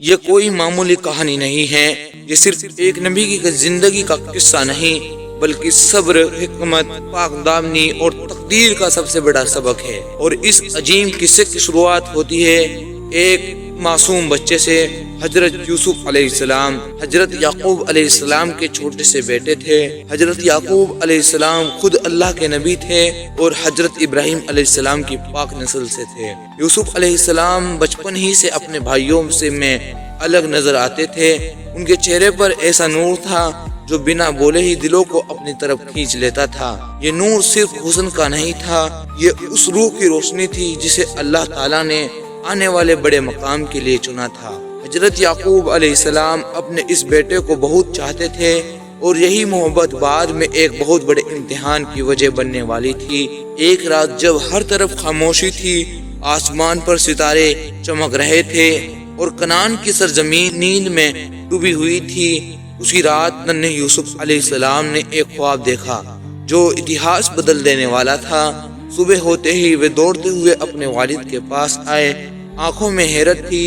یہ کوئی معمولی کہانی نہیں ہے، یہ صرف ایک نبی کی زندگی کا قصہ نہیں بلکہ صبر، حکمت، پاک دامنی اور تقدیر کا سب سے بڑا سبق ہے۔ اور اس عظیم قصے کی شروعات ہوتی ہے ایک معصوم بچے سے۔ حضرت یوسف علیہ السلام حضرت یعقوب علیہ السلام کے چھوٹے سے بیٹے تھے۔ حضرت یعقوب علیہ السلام خود اللہ کے نبی تھے اور حضرت ابراہیم علیہ السلام کی پاک نسل سے تھے۔ یوسف علیہ السلام بچپن ہی سے اپنے بھائیوں سے میں الگ نظر آتے تھے۔ ان کے چہرے پر ایسا نور تھا جو بنا بولے ہی دلوں کو اپنی طرف کھینچ لیتا تھا۔ یہ نور صرف حسن کا نہیں تھا، یہ اس روح کی روشنی تھی جسے اللہ تعالیٰ نے آنے والے بڑے مقام کے لیے چنا تھا۔ حضرت یعقوب علیہ السلام اپنے اس بیٹے کو بہت چاہتے تھے اور یہی محبت بعد میں ایک بہت بڑے امتحان کی وجہ بننے والی تھی۔ ایک رات جب ہر طرف خاموشی تھی، آسمان پر ستارے چمک رہے تھے اور کنعان کی سرزمین نیند میں ڈوبی ہوئی تھی، اسی رات ننھے یوسف علیہ السلام نے ایک خواب دیکھا جو اتہاس بدل دینے والا تھا۔ صبح ہوتے ہی وہ دوڑتے ہوئے اپنے والد کے پاس آئے، آنکھوں میں حیرت تھی،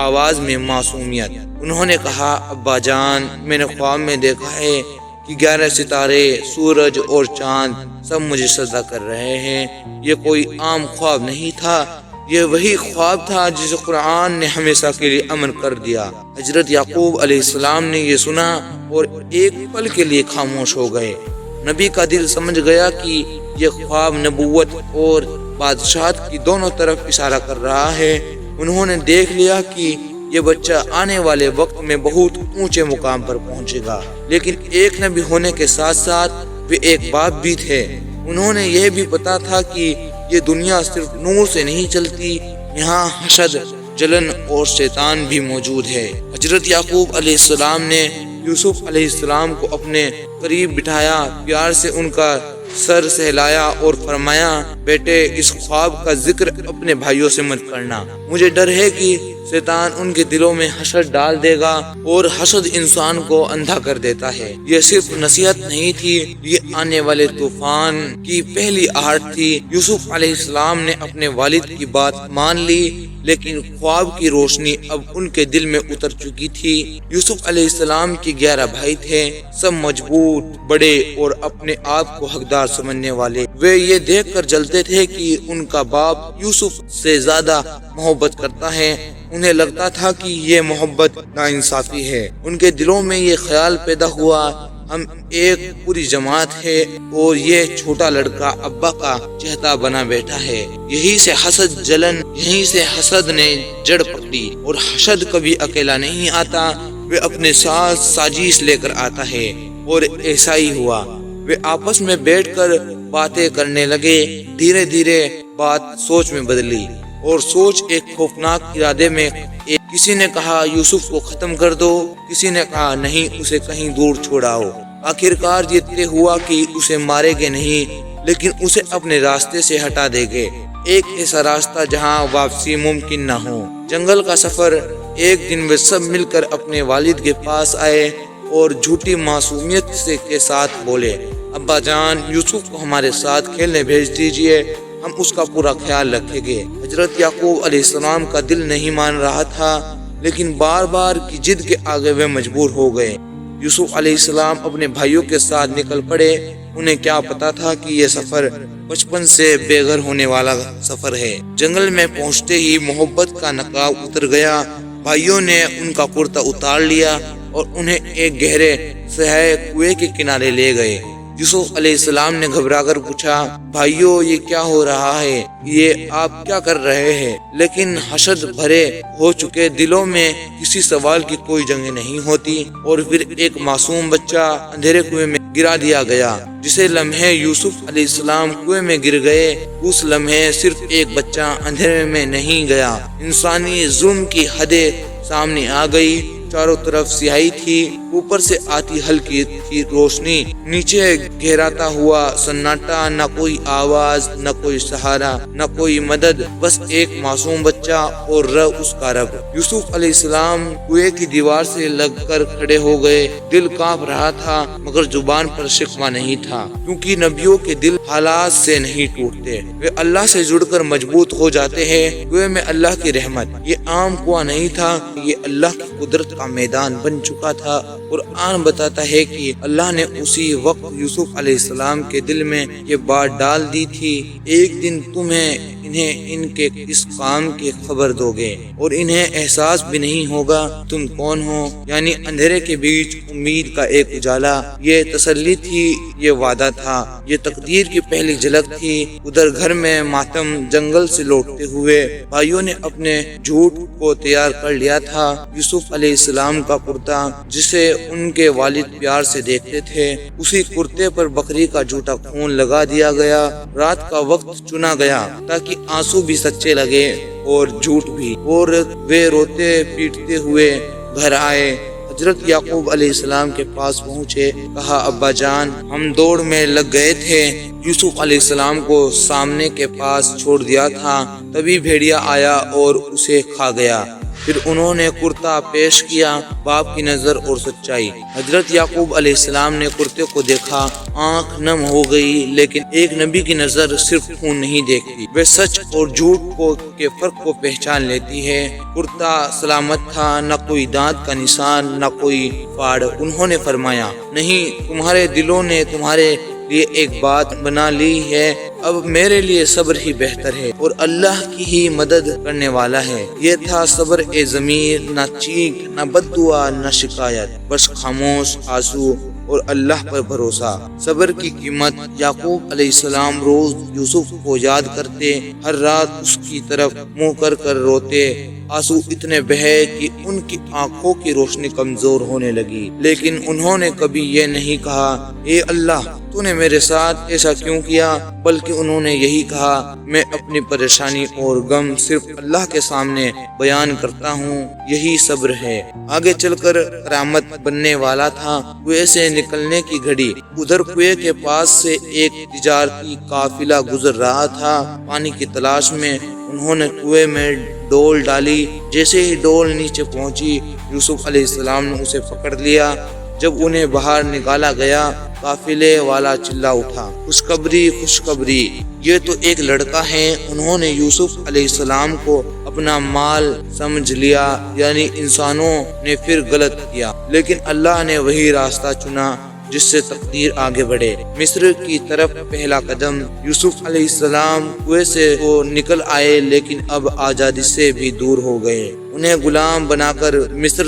آواز میں معصومیت۔ انہوں نے کہا، ابا جان، میں نے خواب میں دیکھا ہے کہ 11 ستارے، سورج اور چاند سب مجھے سجدہ کر رہے ہیں۔ یہ کوئی عام خواب نہیں تھا، یہ وہی خواب تھا جسے قرآن نے ہمیشہ کے لیے امن کر دیا۔ حضرت یعقوب علیہ السلام نے یہ سنا اور ایک پل کے لیے خاموش ہو گئے۔ نبی کا دل سمجھ گیا کہ یہ خواب نبوت اور بادشاہت کی دونوں طرف اشارہ کر رہا ہے۔ انہوں نے دیکھ لیا کہ یہ بچہ آنے والے وقت میں بہت اونچے مقام پر پہنچے گا، لیکن ایک نبی ہونے کے ساتھ ساتھ وہ ایک باپ بھی تھے۔ انہوں نے یہ بھی پتا تھا کہ یہ دنیا صرف نور سے نہیں چلتی، یہاں حسد، جلن اور شیطان بھی موجود ہے۔ حضرت یعقوب علیہ السلام نے یوسف علیہ السلام کو اپنے قریب بٹھایا، پیار سے ان کا سر سہلایا اور فرمایا، بیٹے، اس خواب کا ذکر اپنے بھائیوں سے مت کرنا۔ مجھے ڈر ہے کہ شیطان ان کے دلوں میں حسد ڈال دے گا، اور حسد انسان کو اندھا کر دیتا ہے۔ یہ صرف نصیحت نہیں تھی، یہ آنے والے طوفان کی پہلی آہٹ تھی۔ یوسف علیہ السلام نے اپنے والد کی بات مان لی، لیکن خواب کی روشنی اب ان کے دل میں اتر چکی تھی۔ یوسف علیہ السلام کے 11 بھائی تھے، سب مضبوط، بڑے اور اپنے آپ کو حقدار سمجھنے والے۔ وہ یہ دیکھ کر جلتے تھے کہ ان کا باپ یوسف سے زیادہ محبت کرتا ہے۔ انہیں لگتا تھا کہ یہ محبت ناانصافی ہے۔ ان کے دلوں میں یہ خیال پیدا ہوا، ہم ایک پوری جماعت ہے اور یہ چھوٹا لڑکا ابا کا چہتا بنا بیٹھا ہے۔ یہی سے حسد، جلن، یہیں سے حسد نے جڑ پکڑی۔ اور حسد کبھی اکیلا نہیں آتا، وہ اپنے ساتھ سازش لے کر آتا ہے، اور ایسا ہی ہوا۔ وہ آپس میں بیٹھ کر باتیں کرنے لگے۔ دھیرے دھیرے بات سوچ میں بدلی، اور سوچ ایک خوفناک ارادے میں۔ کسی نے کہا یوسف کو ختم کر دو، کسی نے کہا نہیں، اسے کہیں دور چھوڑاؤ۔ آخرکار یہ طے ہوا کہ اسے مارے گے نہیں، لیکن اسے اپنے راستے سے ہٹا دے گے، ایک ایسا راستہ جہاں واپسی ممکن نہ ہو۔ جنگل کا سفر۔ ایک دن وہ سب مل کر اپنے والد کے پاس آئے اور جھوٹی معصومیت کے ساتھ بولے، ابا جان، یوسف کو ہمارے ساتھ کھیلنے بھیج دیجئے، ہم اس کا پورا خیال رکھیں گے۔ حضرت یعقوب علیہ السلام کا دل نہیں مان رہا تھا، لیکن بار بار کی جد کے آگے وہ مجبور ہو گئے۔ یوسف علیہ السلام اپنے بھائیوں کے ساتھ نکل پڑے۔ انہیں کیا پتا تھا کہ یہ سفر بچپن سے بے گھر ہونے والا سفر ہے۔ جنگل میں پہنچتے ہی محبت کا نقاب اتر گیا۔ بھائیوں نے ان کا کرتا اتار لیا اور انہیں ایک گہرے سیاہ کنویں کے کنارے لے گئے۔ یوسف علیہ السلام نے گھبرا کر پوچھا، بھائیو، یہ کیا ہو رہا ہے؟ یہ آپ کیا کر رہے ہیں؟ لیکن حسد بھرے ہو چکے دلوں میں کسی سوال کی کوئی جگہ نہیں ہوتی۔ اور پھر ایک معصوم بچہ اندھیرے کنویں میں گرا دیا گیا۔ جسے لمحے یوسف علیہ السلام کنویں میں گر گئے، اس لمحے صرف ایک بچہ اندھیرے میں نہیں گیا، انسانی ظلم کی حدیں سامنے آ گئی۔ چاروں طرف سیاہی تھی، اوپر سے آتی ہلکی تھی روشنی، نیچے گہراتا ہوا سناٹا، نہ کوئی آواز، نہ کوئی سہارا، نہ کوئی مدد، بس ایک معصوم بچہ بچہ اور اس کا رب۔ یوسف علیہ السلام کنویں کی دیوار سے لگ کر کھڑے ہو گئے۔ دل کانپ رہا تھا مگر زبان پر شکوہ نہیں تھا، کیونکہ نبیوں کے دل حالات سے نہیں ٹوٹتے، وہ اللہ سے جڑ کر مضبوط ہو جاتے ہیں۔ کنویں میں اللہ کی رحمت، یہ عام کنواں نہیں تھا، یہ اللہ کی قدرت کا میدان بن چکا تھا۔ قرآن بتاتا ہے کہ اللہ نے اسی وقت یوسف علیہ السلام کے دل میں یہ بات ڈال دی تھی، ایک دن تمہیں انہیں ان کے اس کام کی خبر دو گے اور انہیں احساس بھی نہیں ہوگا تم کون ہو، یعنی اندھیرے کے بیچ امید کا ایک اجالا۔ یہ تسلی تھی، یہ وعدہ تھا، یہ تقدیر کی پہلی جھلک تھی۔ ادھر گھر میں ماتم، جنگل سے لوٹتے ہوئے بھائیوں نے اپنے جھوٹ کو تیار کر لیا تھا۔ یوسف علیہ السلام کا کرتا جسے ان کے والد پیار سے دیکھتے تھے، اسی کرتے پر بکری کا جھوٹا خون لگا دیا گیا۔ رات کا وقت چنا گیا تاکہ آنسو بھی سچے لگے اور جھوٹ بھی، اور وہ روتے پیٹتے ہوئے گھر آئے۔ حضرت یعقوب علیہ السلام کے پاس پہنچے، کہا ابا جان ہم دوڑ میں لگ گئے تھے، یوسف علیہ السلام کو سامنے کے پاس چھوڑ دیا تھا، تبھی بھیڑیا آیا اور اسے کھا گیا۔ پھر انہوں نے کرتا پیش کیا، باپ کی نظر اور سچائی۔ حضرت یعقوب علیہ السلام نے کرتے کو دیکھا، آنکھ نم ہو گئی، لیکن ایک نبی کی نظر صرف خون نہیں دیکھتی، وہ سچ اور جھوٹ کے فرق کو پہچان لیتی ہے۔ کرتا سلامت تھا، نہ کوئی دانت کا نشان، نہ کوئی پھاڑ۔ انہوں نے فرمایا نہیں، تمہارے دلوں نے تمہارے لیے ایک بات بنا لی ہے، اب میرے لیے صبر ہی بہتر ہے اور اللہ کی ہی مدد کرنے والا ہے۔ یہ تھا صبر اے ضمیر، نہ چیخ، نہ بد دعا، نہ شکایت، بس خاموش آنسو اور اللہ پر بھروسہ۔ صبر کی قیمت۔ یعقوب علیہ السلام روز یوسف کو یاد کرتے، ہر رات اس کی طرف منہ کر کر روتے، آنسو اتنے بہے کہ ان کی آنکھوں کی روشنی کمزور ہونے لگی، لیکن انہوں نے کبھی یہ نہیں کہا اے اللہ تو نے میرے ساتھ ایسا کیوں کیا، بلکہ انہوں نے یہی کہا میں اپنی پریشانی اور غم صرف اللہ کے سامنے بیان کرتا ہوں، یہی صبر ہے۔ آگے چل کر کرامت بننے والا تھا۔ کنویں سے نکلنے کی گھڑی۔ ادھر کنویں کے پاس سے ایک تجارتی قافلہ گزر رہا تھا، پانی کی تلاش میں۔ انہوں نے کنویں میں ڈول ڈالی، جیسے ہی ڈول نیچے پہنچی یوسف علیہ السلام نے اسے پکڑ لیا۔ جب انہیں باہر نکالا گیا قافلے والا چلا اٹھا، خوشخبری خوشخبری، یہ تو ایک لڑکا ہے۔ انہوں نے یوسف علیہ السلام کو اپنا مال سمجھ لیا، یعنی انسانوں نے پھر غلط کیا، لیکن اللہ نے وہی راستہ چنا جس سے تقدیر آگے بڑھے۔ مصر کی طرف پہلا قدم۔ یوسف علیہ السلام کنویں سے تو نکل آئے، لیکن اب آزادی سے بھی دور ہو گئے۔ انہیں غلام بنا کر مصر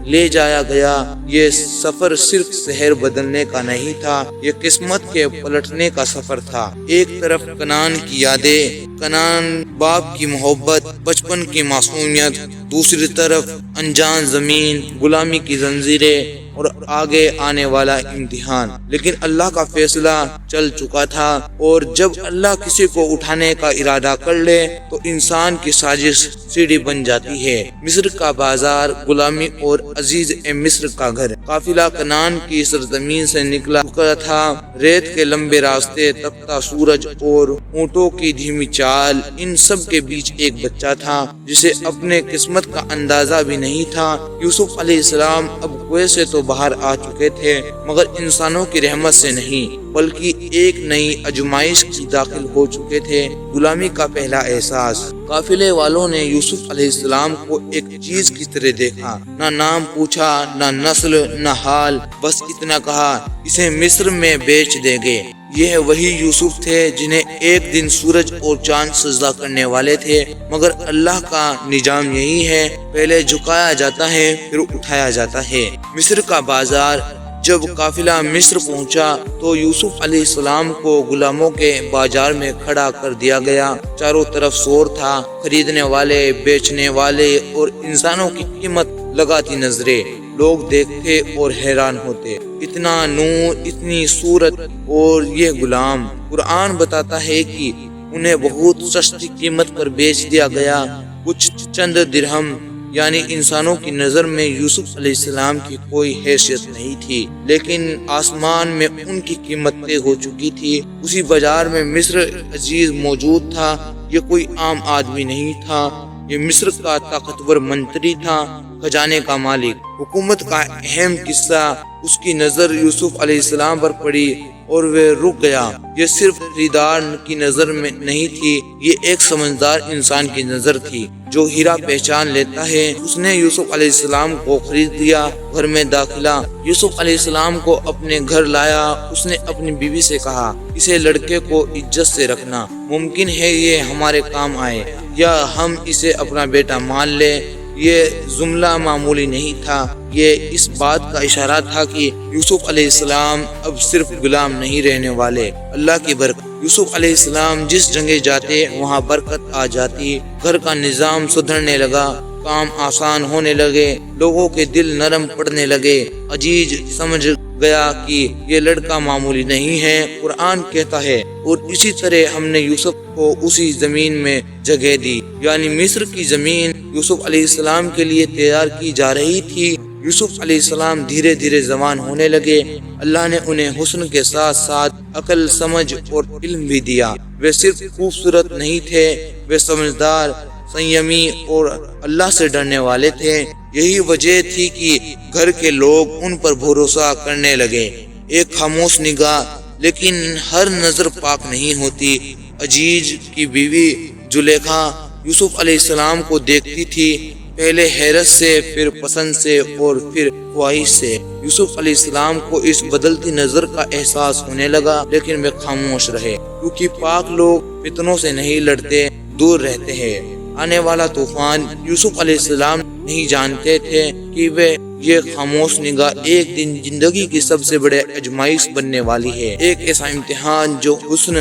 لے جایا گیا۔ یہ سفر صرف شہر بدلنے کا نہیں تھا، یہ قسمت کے پلٹنے کا سفر تھا۔ ایک طرف کنعان کی یادیں، کنعان باپ کی محبت، بچپن کی معصومیت، دوسری طرف انجان زمین، غلامی کی زنجیریں اور آگے آنے والا امتحان۔ لیکن اللہ کا فیصلہ چل چکا تھا، اور جب اللہ کسی کو اٹھانے کا ارادہ کر لے تو انسان کی سازش سیڑھی بن جاتی ہے۔ مصر کا بازار، غلامی اور عزیز مصر کا گھر۔ قافلہ کنعان کی سرزمین سے نکلا تھا، ریت کے لمبے راستے، تپتا سورج اور اونٹوں کی دھیمی چال، ان سب کے بیچ ایک بچہ تھا جسے اپنے قسمت کا اندازہ بھی نہیں تھا۔ یوسف علیہ السلام اب کنویں سے تو باہر آ چکے تھے، مگر انسانوں کی رحمت سے نہیں، بلکہ ایک نئی آزمائش کی داخل ہو چکے تھے، غلامی کا پہلا احساس۔ قافلے والوں نے یوسف علیہ السلام کو ایک چیز کی طرح دیکھا، نہ نام پوچھا، نہ نسل، نہ حال، بس اتنا کہا اسے مصر میں بیچ دیں گے۔ یہ وہی یوسف تھے جنہیں ایک دن سورج اور چاند سجدہ کرنے والے تھے، مگر اللہ کا نظام یہی ہے، پہلے جھکایا جاتا ہے پھر اٹھایا جاتا ہے۔ مصر کا بازار۔ جب قافلہ مصر پہنچا تو یوسف علیہ السلام کو غلاموں کے بازار میں کھڑا کر دیا گیا۔ چاروں طرف شور تھا، خریدنے والے، بیچنے والے اور انسانوں کی قیمت لگاتی نظریں۔ لوگ دیکھتے اور حیران ہوتے، اتنا نور، اتنی صورت اور یہ غلام۔ قرآن بتاتا ہے کہ انہیں بہت سستی قیمت پر بیچ دیا گیا، کچھ چند درہم، یعنی انسانوں کی نظر میں یوسف علیہ السلام کی کوئی حیثیت نہیں تھی، لیکن آسمان میں ان کی قیمت طے ہو چکی تھی۔ اسی بازار میں مصر عزیز موجود تھا، یہ کوئی عام آدمی نہیں تھا، یہ مصر کا طاقتور منتری تھا، خزانے کا مالک۔ حکومت کا اہم قصہ اس کی نظر یوسف علیہ السلام پر پڑی اور وہ رک گیا۔ یہ صرف خریدار کی نظر میں نہیں تھی، یہ ایک سمجھدار انسان کی نظر تھی جو ہیرا پہچان لیتا ہے۔ اس نے یوسف علیہ السلام کو خرید لیا، گھر میں داخلہ یوسف علیہ السلام کو اپنے گھر لایا۔ اس نے اپنی بیوی سے کہا، اسے لڑکے کو عزت سے رکھنا، ممکن ہے یہ ہمارے کام آئے یا ہم اسے اپنا بیٹا مان لیں۔ یہ جملہ معمولی نہیں تھا، یہ اس بات کا اشارہ تھا کہ یوسف علیہ السلام اب صرف غلام نہیں رہنے والے، اللہ کی برکت۔ یوسف علیہ السلام جس جگہ جاتے وہاں برکت آ جاتی، گھر کا نظام سدھرنے لگا، کام آسان ہونے لگے، لوگوں کے دل نرم پڑنے لگے۔ عزیز سمجھ گیا کہ یہ لڑکا معمولی نہیں ہے، قرآن کہتا ہے، اور اسی طرح ہم نے یوسف کو اسی زمین میں جگہ دی، یعنی مصر کی زمین یوسف علیہ السلام کے لیے تیار کی جا رہی تھی۔ یوسف علیہ السلام دھیرے دھیرے جوان ہونے لگے۔ اللہ نے انہیں حسن کے ساتھ ساتھ عقل، سمجھ اور علم بھی دیا۔ وہ صرف خوبصورت نہیں تھے، وہ سمجھدار، سنیمی اور اللہ سے ڈرنے والے تھے۔ یہی وجہ تھی کہ گھر کے لوگ ان پر بھروسہ کرنے لگے۔ ایک خاموش نگاہ، لیکن ہر نظر پاک نہیں ہوتی۔ عزیز کی بیوی زلیخا یوسف علیہ السلام کو دیکھتی تھی، پہلے حیرت سے، پھر پسند سے اور پھر خواہش سے۔ یوسف علیہ السلام کو اس بدلتی نظر کا احساس ہونے لگا، لیکن وہ خاموش رہے، کیونکہ پاک لوگ فتنوں سے نہیں لڑتے، دور رہتے ہیں۔ آنے والا طوفان یوسف علیہ السلام نہیں جانتے تھے کہ وہ یہ خاموش نگاہ ایک دن زندگی کی سب سے بڑے آزمائش بننے والی ہے، ایک ایسا امتحان جو حسن،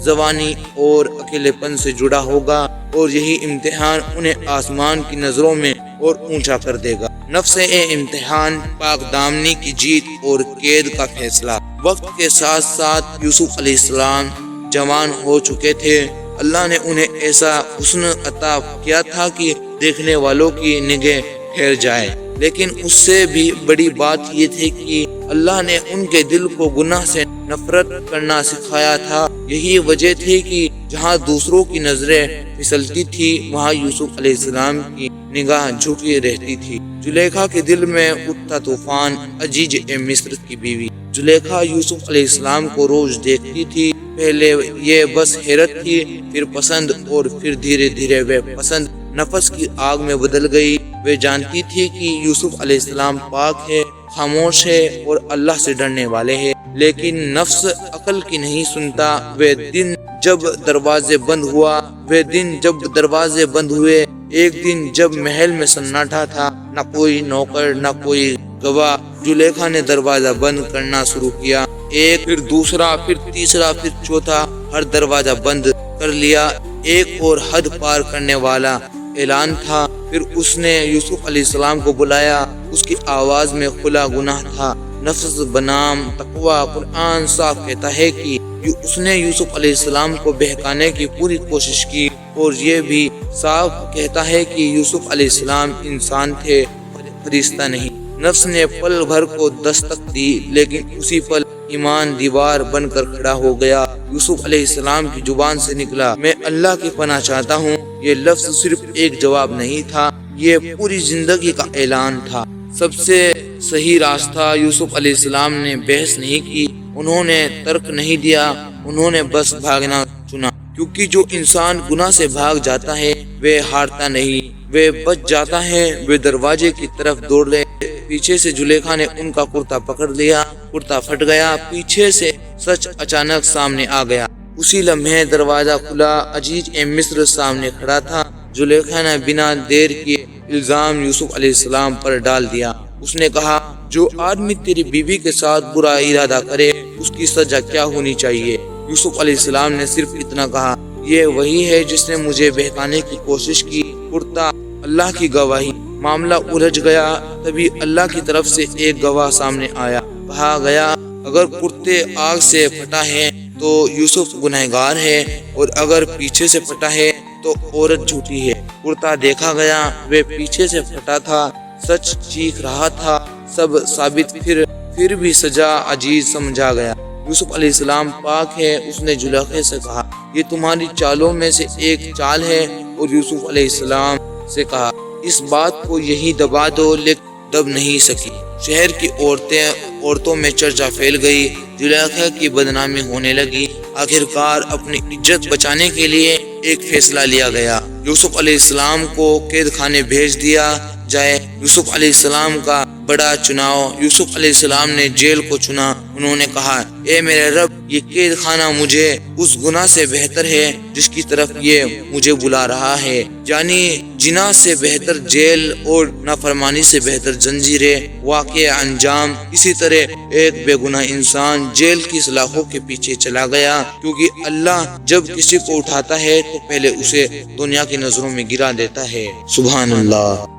جوانی اور اکیلے پن سے جڑا ہوگا، اور یہی امتحان انہیں آسمان کی نظروں میں اور اونچا کر دے گا۔ نفس امتحان، پاک دامنی کی جیت اور قید کا فیصلہ۔ وقت کے ساتھ ساتھ یوسف علیہ السلام جوان ہو چکے تھے۔ اللہ نے انہیں ایسا حسن عطا کیا تھا کہ دیکھنے والوں کی نگاہ ٹھہر جائے، لیکن اس سے بھی بڑی بات یہ تھی کہ اللہ نے ان کے دل کو گناہ سے نفرت کرنا سکھایا تھا۔ یہی وجہ تھی کہ جہاں دوسروں کی نظریں پھسلتی تھی، وہاں یوسف علیہ السلام کی نگاہ جھکی رہتی تھی۔ زلیخا کے دل میں اٹھتا طوفان۔ عزیز مصر کی بیوی زلیخا یوسف علیہ السلام کو روز دیکھتی تھی۔ پہلے یہ بس حیرت تھی، پھر پسند، اور پھر دھیرے دھیرے وہ پسند نفس کی آگ میں بدل گئی۔ وہ جانتی تھی کہ یوسف علیہ السلام پاک ہے، خاموش ہے اور اللہ سے ڈرنے والے ہیں، لیکن نفس عقل کی نہیں سنتا۔ وہ دن جب دروازے بند ہوئے، ایک دن جب محل میں سناٹا تھا، نہ کوئی نوکر، نہ کوئی گواہ، زلیخا نے دروازہ بند کرنا شروع کیا۔ ایک، پھر دوسرا، پھر تیسرا، پھر چوتھا، ہر دروازہ بند کر لیا۔ ایک اور حد پار کرنے والا اعلان تھا۔ پھر اس نے یوسف علیہ السلام کو بلایا۔ اس کی آواز میں کھلا گناہ تھا، نفس بنام تقوی۔ قرآن صاف کہتا ہے کہ اس نے یوسف علیہ السلام کو بہکانے کی پوری کوشش کی، اور یہ بھی صاف کہتا ہے کہ یوسف علیہ السلام انسان تھے، فرشتہ نہیں۔ نفس نے پل بھر کو دستک دی، لیکن اسی پل ایمان دیوار بن کر کھڑا ہو گیا۔ یوسف علیہ السلام کی زبان سے نکلا، میں اللہ کی پناہ چاہتا ہوں۔ یہ لفظ صرف ایک جواب نہیں تھا، یہ پوری زندگی کا اعلان تھا۔ سب سے صحیح راستہ یوسف علیہ السلام نے بحث نہیں کی، انہوں نے ترک نہیں دیا، انہوں نے بس بھاگنا چنا، کیونکہ جو انسان گناہ سے بھاگ جاتا ہے وہ ہارتا نہیں، وہ بچ جاتا ہے۔ وہ دروازے کی طرف دوڑ لے۔ پیچھے سے زلیخا نے ان کا کرتا پکڑ لیا، کرتا پھٹ گیا۔ پیچھے سے سچ اچانک سامنے آ گیا۔ اسی لمحے دروازہ کھلا، عزیز مصر سامنے کھڑا تھا۔ زلیخا نے بنا دیر کیے الزام یوسف علیہ السلام پر ڈال دیا۔ اس نے کہا، جو آدمی تیری بیوی کے ساتھ برا ارادہ کرے اس کی سزا کیا ہونی چاہیے؟ یوسف علیہ السلام نے صرف اتنا کہا، یہ وہی ہے جس نے مجھے بہکانے کی کوشش کی۔ کرتا اللہ کی گواہی۔ معاملہ الجھ گیا۔ تبھی اللہ کی طرف سے ایک گواہ سامنے آیا۔ کہا گیا، اگر کرتے آگ سے پھٹا ہے تو یوسف گنہگار ہے، اور اگر پیچھے سے پھٹا ہے تو عورت جھوٹی ہے۔ کرتا دیکھا گیا، وہ پیچھے سے پھٹا تھا، سچ چیخ رہا تھا، سب ثابت، پھر بھی سزا عزیز سمجھا گیا۔ یوسف علیہ السلام پاک ہے۔ اس نے زلیخا سے کہا، یہ تمہاری چالوں میں سے ایک چال ہے، اور یوسف علیہ السلام سے کہا، اس بات کو یہی دبا دو، لیکن دب نہیں سکی۔ شہر کی عورتوں میں چرچا پھیل گئی، زلیخا کی بدنامی ہونے لگی۔ آخرکار اپنی عزت بچانے کے لیے ایک فیصلہ لیا گیا، یوسف علیہ السلام کو قید خانے بھیج دیا جائے۔ یوسف علیہ السلام کا بڑا چناؤ۔ یوسف علیہ السلام نے جیل کو چنا۔ انہوں نے کہا، اے میرے رب، یہ قید خانہ مجھے اس گناہ سے بہتر ہے جس کی طرف یہ مجھے بلا رہا ہے، یعنی جناح سے بہتر جیل اور نافرمانی سے بہتر زنجیریں۔ واقعہ انجام اسی طرح ایک بے گناہ انسان جیل کی سلاخوں کے پیچھے چلا گیا، کیونکہ اللہ جب کسی کو اٹھاتا ہے تو پہلے اسے دنیا کی نظروں میں گرا دیتا ہے۔ سبحان اللہ۔